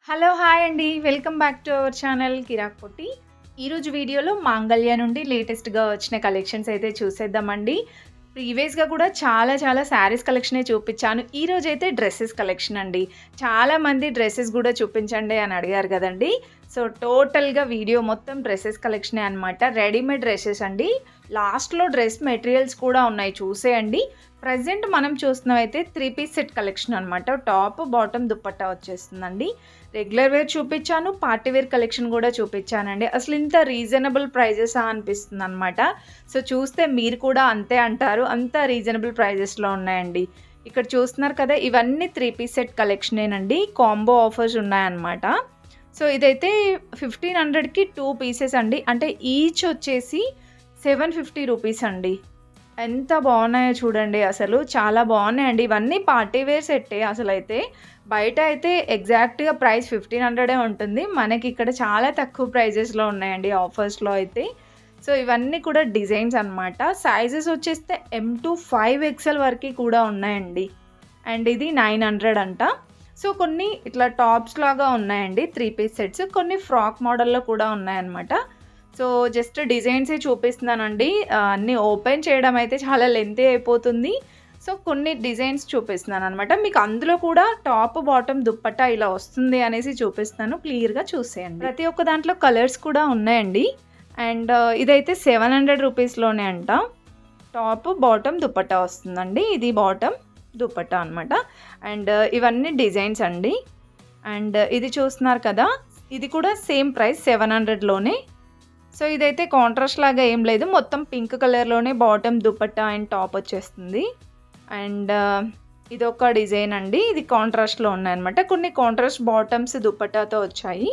Hello! Hi అండి. Welcome back to our channel Kirak Potti. ఈరోజు వీడియోలో మాంగళ్య నుండి లేటెస్ట్‌గా వచ్చిన కలెక్షన్స్ అయితే చూసేద్దామండి. ప్రీవియస్‌గా కూడా చాలా శారీస్ కలెక్షనే చూపించాను. ఈరోజైతే డ్రెసెస్ కలెక్షన్ అండి. చాలామంది డ్రెసెస్ కూడా చూపించండి అని అడిగారు కదండీ! సో, టోటల్‌గా వీడియో మొత్తం డ్రెసెస్ కలెక్షనే అనమాట. రెడీమేడ్ డ్రెసెస్ అండి. లాస్ట్‌లో డ్రెస్ మెటీరియల్స్ కూడా ఉన్నాయి చూసేయండి. ప్రెజెంట్ మనం చూస్తున్నవైతే 3 పీస్ సెట్ కలెక్షన్ అనమాట. టాప్, బాటమ్, దుపట్టా వచ్చేస్తుందండి. రెగ్యులర్ వేర్ చూపించాను. పార్టీ వేర్ కలెక్షన్ కూడా చూపించానండి. అసలు ఇంత రీజనబుల్ ప్రైజెసా అనిపిస్తుందనమాట. సో, చూస్తే మీరు కూడా అంతే అంటారు. అంత రీజనబుల్ ప్రైజెస్‌లో ఉన్నాయండి. ఇక్కడ చూస్తున్నారు కదా! ఇవన్నీ 3 పీస్ సెట్ కలెక్షనేనండి. కాంబో ఆఫర్స్ ఉన్నాయన్నమాట. సో, ఇదైతే 1500కి 2 పీసెస్ అండి. అంటే ఈచ్ వచ్చేసి 750 రూపీస్ అండి. ఎంత బాగున్నాయో చూడండి అసలు. చాలా బాగున్నాయండి. ఇవన్నీ పార్టీ వేర్ సెట్టే అసలైతే. బయట అయితే ఎగ్జాక్ట్‌గా ప్రైస్ 1500 ఉంటుంది. మనకి ఇక్కడ చాలా తక్కువ ప్రైజెస్‌లో ఉన్నాయండి ఆఫర్స్‌లో అయితే. సో, ఇవన్నీ కూడా డిజైన్స్ అనమాట. సైజెస్ వచ్చేస్తే ఎమ్ టు 5XL వరకు కూడా ఉన్నాయండి. అండ్ ఇది 900 అంట. సో, కొన్ని ఇట్లా టాప్స్ లాగా ఉన్నాయండి 3 పీస్ సెట్స్. కొన్ని ఫ్రాక్ మోడల్‌లో కూడా ఉన్నాయన్నమాట. సో, జస్ట్ డిజైన్సే చూపిస్తున్నానండి. అన్నీ ఓపెన్ చేయడం అయితే చాలా లెంతీ అయిపోతుంది. సో, కొన్ని డిజైన్స్ చూపిస్తున్నాననమాట. మీకు అందులో కూడా టాప్, బాటమ్, దుప్పట్టా ఇలా వస్తుంది అనేసి చూపిస్తాను. క్లియర్‌గా చూసేయండి. ప్రతి ఒక్క దాంట్లో కలర్స్ కూడా ఉన్నాయండి. అండ్ ఇదైతే 700 రూపీస్‌లోనే అంట. టాప్, బాటమ్, దుప్పట్టా వస్తుందండి. ఇది బాటమ్, దుపట్టా అనమాట. అండ్ ఇవన్నీ డిజైన్స్ అండి. అండ్ ఇది చూస్తున్నారు కదా! ఇది కూడా సేమ్ ప్రైస్ 700లోనే. సో, ఇదైతే కాంట్రాస్ట్ లాగా ఏం లేదు. మొత్తం పింక్ కలర్‌లోనే బాటమ్, దుపట్టా అండ్ టాప్ వచ్చేస్తుంది. అండ్ ఇదొక డిజైన్ అండి. ఇది కాంట్రాస్ట్‌లో ఉన్నాయన్నమాట. కొన్ని కాంట్రాస్ట్ బాటమ్స్ దుపట్టాతో వచ్చాయి.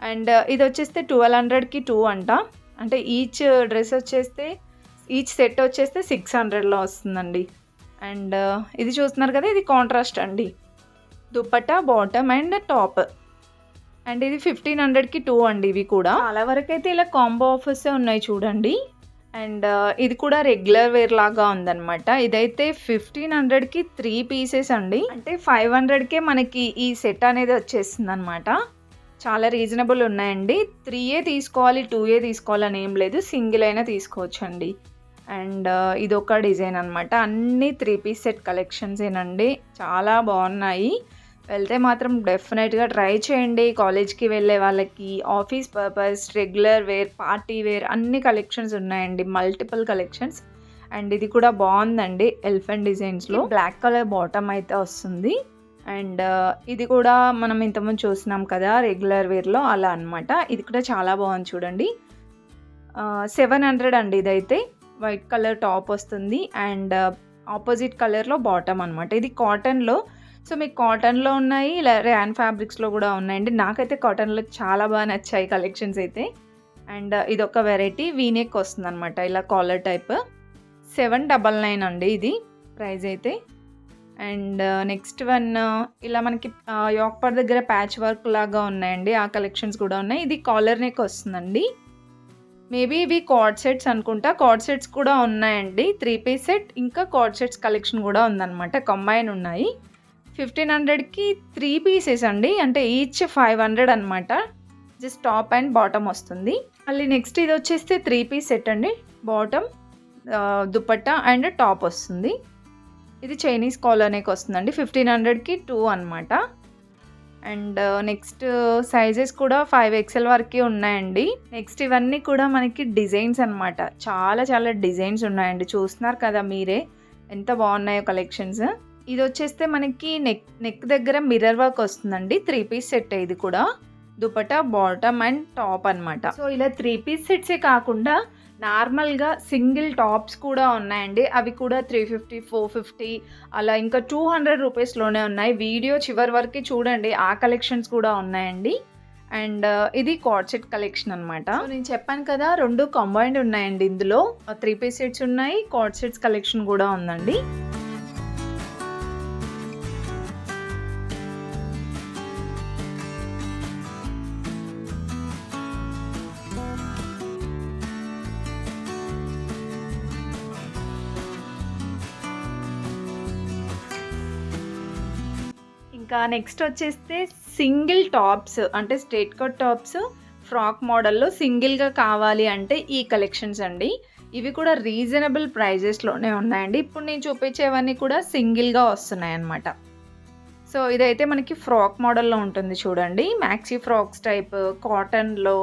అండ్ ఇది వచ్చేస్తే 1200కి 2 అంట. అంటే ఈచ్ డ్రెస్ వచ్చేస్తే ఈచ్ సెట్ వచ్చేస్తే 600లో వస్తుందండి. అండ్ ఇది చూస్తున్నారు కదా! ఇది కాంట్రాస్ట్ అండి. Dupatta, bottom and top. And ఇది 1500కి 2 అండి ఇవి కూడా. చాలా వరకైతే ఇలా కాంబో ఆఫర్సే ఉన్నాయి చూడండి. అండ్ ఇది కూడా రెగ్యులర్ వేర్ లాగా ఉందన్నమాట. ఇదైతే 1500కి 3 పీసెస్ అండి. అంటే 500కే మనకి ఈ సెట్ అనేది వచ్చేస్తుందన్నమాట. చాలా రీజనబుల్ ఉన్నాయండి. 3ఏ తీసుకోవాలి, 2ఏ తీసుకోవాలని ఏం లేదు. సింగిల్ అయినా తీసుకోవచ్చండి. అండ్ ఇదొక డిజైన్ అనమాట. అన్నీ 3 పీస్ సెట్ కలెక్షన్సేనండి. చాలా బాగున్నాయి. వెళ్తే మాత్రం డెఫినెట్‌గా ట్రై చేయండి. కాలేజ్‌కి వెళ్ళే వాళ్ళకి, office purpose, regular wear, party wear అన్ని కలెక్షన్స్ ఉన్నాయండి. Multiple collections. అండ్ ఇది కూడా బాగుందండి. ఎలిఫెంట్ డిజైన్స్‌లో బ్లాక్ కలర్ బాటమ్ అయితే వస్తుంది. అండ్ ఇది కూడా మనం ఇంతకుముందు చూసినాం కదా! రెగ్యులర్ వేర్‌లో అలా అనమాట. ఇది కూడా చాలా బాగుంది చూడండి. 700 అండి ఇదైతే. వైట్ కలర్ టాప్ వస్తుంది. అండ్ ఆపోజిట్ కలర్‌లో బాటమ్ అనమాట. ఇది కాటన్‌లో. సో, మీకు కాటన్‌లో ఉన్నాయి. ఇలా ర్యాన్ ఫ్యాబ్రిక్స్‌లో కూడా ఉన్నాయండి. నాకైతే కాటన్‌లో చాలా బాగా నచ్చాయి కలెక్షన్స్ అయితే. అండ్ ఇదొక వెరైటీ వీ నెక్ వస్తుందనమాట. ఇలా కాలర్ టైప్. 799 అండి ఇది ప్రైస్ అయితే. అండ్ నెక్స్ట్ వన్ ఇలా మనకి యోక్ పార్ట్ దగ్గర ప్యాచ్ వర్క్ లాగా ఉన్నాయండి. ఆ కలెక్షన్స్ కూడా ఉన్నాయి. ఇది కాలర్ నెక్ వస్తుందండి. మేబీ ఇవి కార్డ్ సెట్స్ అనుకుంటా. కార్డ్ సెట్స్ కూడా ఉన్నాయండి. 3 పీస్ సెట్ ఇంకా కార్డ్ సెట్స్ కలెక్షన్ కూడా ఉందన్నమాట. కంబైన్ ఉన్నాయి. 1500కి 3 పీసెస్ అండి. అంటే ఈచ్ 500 అనమాట. జస్ట్ టాప్ అండ్ బాటమ్ వస్తుంది. మళ్ళీ నెక్స్ట్ ఇది వచ్చేస్తే 3 పీస్ సెట్ అండి. బాటమ్, దుపట్టా అండ్ టాప్ వస్తుంది. ఇది చైనీస్ కాలర్ నెక్ వస్తుందండి. 1500కి 2 అనమాట. అండ్ నెక్స్ట్ సైజెస్ కూడా 5XL వరకే ఉన్నాయండి. నెక్స్ట్ ఇవన్నీ కూడా మనకి డిజైన్స్ అనమాట. చాలా డిజైన్స్ ఉన్నాయండి. చూస్తున్నారు కదా మీరే ఎంత బాగున్నాయో కలెక్షన్స్. ఇది వచ్చేస్తే మనకి నెక్ దగ్గర మిర్రర్ వర్క్ వస్తుందండి. 3 పీస్ సెట్ ఇది కూడా. దుపట్టా, బాటమ్ అండ్ టాప్ అనమాట. సో, ఇలా 3 పీస్ సెట్సే కాకుండా నార్మల్గా సింగిల్ టాప్స్ కూడా ఉన్నాయండి. అవి కూడా 350, 450 అలా ఇంకా 200 రూపీస్లోనే ఉన్నాయి. వీడియో చివరి వరకు చూడండి. ఆ కలెక్షన్స్ కూడా ఉన్నాయండి. అండ్ ఇది కార్డ్ సెట్ కలెక్షన్ అనమాట. నేను చెప్పాను కదా 2 కంబైన్డ్ ఉన్నాయండి ఇందులో. 3 పీస్ సెట్స్ ఉన్నాయి. కార్డ్ సెట్స్ కలెక్షన్ కూడా ఉందండి. ఇంకా నెక్స్ట్ వచ్చేస్తే సింగిల్ టాప్స్ అంటే స్ట్రెయిట్ కట్ టాప్స్ ఫ్రాక్ మోడల్‌లో సింగిల్‌గా కావాలి అంటే ఈ కలెక్షన్స్ అండి. ఇవి కూడా రీజనబుల్ ప్రైజెస్‌లోనే ఉన్నాయండి. ఇప్పుడు నేను చూపించేవన్నీ కూడా సింగిల్‌గా వస్తున్నాయన్నమాట. సో, ఇదైతే మనకి ఫ్రాక్ మోడల్‌లో ఉంటుంది చూడండి. మ్యాక్సీ ఫ్రాక్స్ టైప్ కాటన్‌లో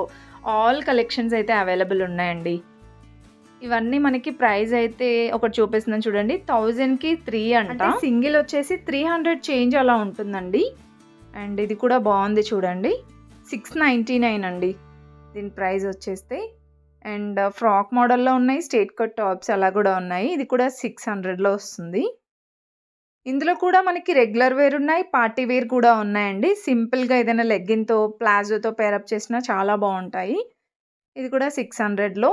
ఆల్ కలెక్షన్స్ అయితే అవైలబుల్ ఉన్నాయండి. ఇవన్నీ మనకి ప్రైస్ అయితే ఒకటి చూపిస్తున్నాను చూడండి. 1000కి 3 అంట. అంటే సింగిల్ వచ్చేసి 300 చేంజ్ అలా ఉంటుందండి. అండ్ ఇది కూడా బాగుంది చూడండి. 699 అండి దీని ప్రైస్ వచ్చేస్తే. అండ్ ఫ్రాక్ మోడల్‌లో ఉన్నాయి. స్ట్రెయిట్ కట్ టాప్స్ అలా కూడా ఉన్నాయి. ఇది కూడా 600లో వస్తుంది. ఇందులో కూడా మనకి రెగ్యులర్ వేర్ ఉన్నాయి. పార్టీ వేర్ కూడా ఉన్నాయండి. సింపుల్‌గా ఏదైనా లెగ్గిన్‌తో, ప్లాజోతో పేరప్ చేసినా చాలా బావుంటాయి. ఇది కూడా 600లో.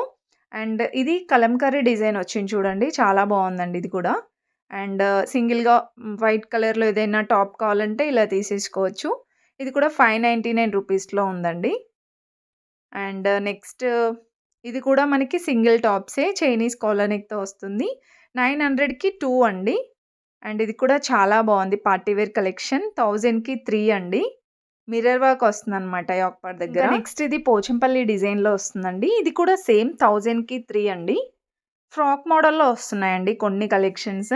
అండ్ ఇది కలంకారీ డిజైన్ వచ్చింది చూడండి. చాలా బావుందండి ఇది కూడా. అండ్ సింగిల్‌గా వైట్ కలర్‌లో ఏదైనా టాప్ కావాలంటే ఇలా తీసేసుకోవచ్చు. ఇది కూడా 599 రూపీస్‌లో ఉందండి. అండ్ నెక్స్ట్ ఇది కూడా మనకి సింగిల్ టాప్సే చైనీస్ కాలర్ నెక్‌తో వస్తుంది. 900కి 2 అండి. అండ్ ఇది కూడా చాలా బావుంది పార్టీ వేర్ కలెక్షన్. 1000కి 3 అండి. మిర్రర్ వర్క్ వస్తుందనమాట యోక్ పార్ట్ దగ్గర. నెక్స్ట్ ఇది పోచంపల్లి డిజైన్‌లో వస్తుందండి. ఇది కూడా సేమ్ 1000కి 3 అండి. ఫ్రాక్ మోడల్‌లో వస్తున్నాయండి కొన్ని కలెక్షన్స్.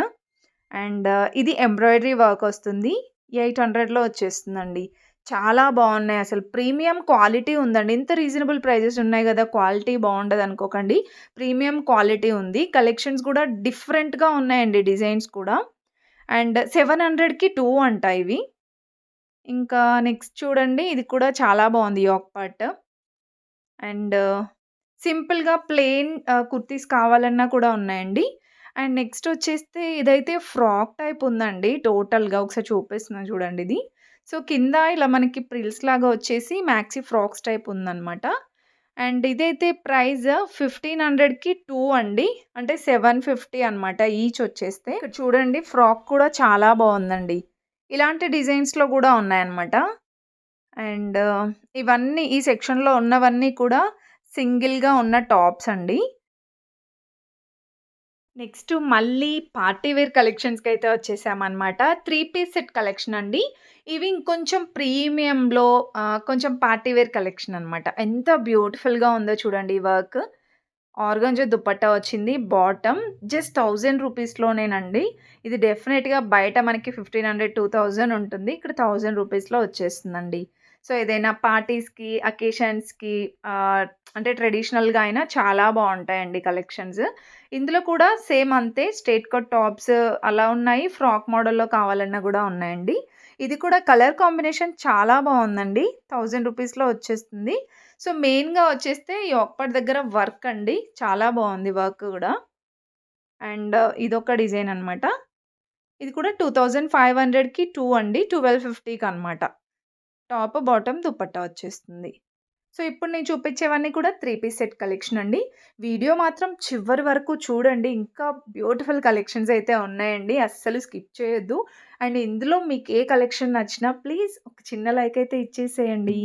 అండ్ ఇది ఎంబ్రాయిడరీ వర్క్ వస్తుంది. 800లో వచ్చేస్తుందండి. చాలా బాగున్నాయి అసలు. ప్రీమియం క్వాలిటీ ఉందండి. ఇంత రీజనబుల్ ప్రైజెస్ ఉన్నాయి కదా! క్వాలిటీ బాగుండదనుకోకండి. ప్రీమియం క్వాలిటీ ఉంది. కలెక్షన్స్ కూడా డిఫరెంట్‌గా ఉన్నాయండి డిజైన్స్ కూడా. అండ్ 700కి 2 అంట ఇవి. ఇంకా నెక్స్ట్ చూడండి ఇది కూడా చాలా బాగుంది యోక్ పార్ట్. అండ్ సింపుల్‌గా ప్లెయిన్ కుర్తీస్ కావాలన్నా కూడా ఉన్నాయండి. అండ్ నెక్స్ట్ వచ్చేస్తే ఇదైతే ఫ్రాక్ టైప్ ఉందండి టోటల్‌గా. ఒకసారి చూపిస్తున్నాను చూడండి ఇది. సో, కింద ఇలా మనకి ప్రిల్స్ లాగా వచ్చేసి మ్యాక్సీ ఫ్రాక్స్ టైప్ ఉందనమాట. అండ్ ఇదైతే ప్రైస్ 1500కి 2 అండి. అంటే 750 అనమాట ఈచ్ వచ్చేస్తే. ఇక్కడ చూడండి ఫ్రాక్ కూడా చాలా బావుందండి. ఇలాంటి డిజైన్స్‌లో కూడా ఉన్నాయన్నమాట. అండ్ ఇవన్నీ ఈ సెక్షన్‌లో ఉన్నవన్నీ కూడా సింగిల్‌గా ఉన్న టాప్స్ అండి. నెక్స్ట్ మళ్ళీ పార్టీ వేర్ కలెక్షన్స్‌కైతే వచ్చేసామనమాట. 3 పీస్ సెట్ కలెక్షన్ అండి. ఇవి ఇంకొంచెం ప్రీమియంలో కొంచెం పార్టీ వేర్ కలెక్షన్ అనమాట. ఎంత బ్యూటిఫుల్‌గా ఉందో చూడండి ఈ వర్క్. ఆర్గాంజా దుపట్టా వచ్చింది. Bottom just 1000 రూపీస్‌లోనేనండి. ఇది డెఫినిట్‌గా బయట మనకి 1500, 2000 ఉంటుంది. ఇక్కడ 1000 రూపీస్‌లో వచ్చేస్తుందండి. సో, ఏదైనా పార్టీస్‌కి, అకేషన్స్‌కి అంటే ట్రెడిషనల్‌గా అయినా చాలా బావుంటాయండి కలెక్షన్స్. ఇందులో కూడా సేమ్ అంతే స్ట్రెయిట్ కట్ టాప్స్ అలా ఉన్నాయి. ఫ్రాక్ మోడల్‌లో కావాలన్నా కూడా ఉన్నాయండి. ఇది కూడా కలర్ కాంబినేషన్ చాలా బావుందండి. 1000 రూపీస్‌లో వచ్చేస్తుంది. సో, మెయిన్‌గా వచ్చేస్తే ఈ ఒక్కటి దగ్గర వర్క్ అండి. చాలా బావుంది వర్క్ గూడా. అండ్ ఇదొక డిజైన్ అనమాట. ఇది కూడా 2500కి 2 అండి. 1250కి అనమాట. టాప్, బాటమ్, దుపట్టా వచ్చేస్తుంది. సో, ఇప్పుడు నేను చూపించేవన్నీ కూడా 3 పీస్ సెట్ కలెక్షన్ అండి. వీడియో మాత్రం చివరి వరకు చూడండి. ఇంకా బ్యూటిఫుల్ కలెక్షన్స్ అయితే ఉన్నాయండి. అస్సలు స్కిప్ చేయొద్దు. అండ్ ఇందులో మీకు ఏ కలెక్షన్ నచ్చినా ప్లీజ్ ఒక చిన్న లైక్ అయితే ఇచ్చేసేయండి.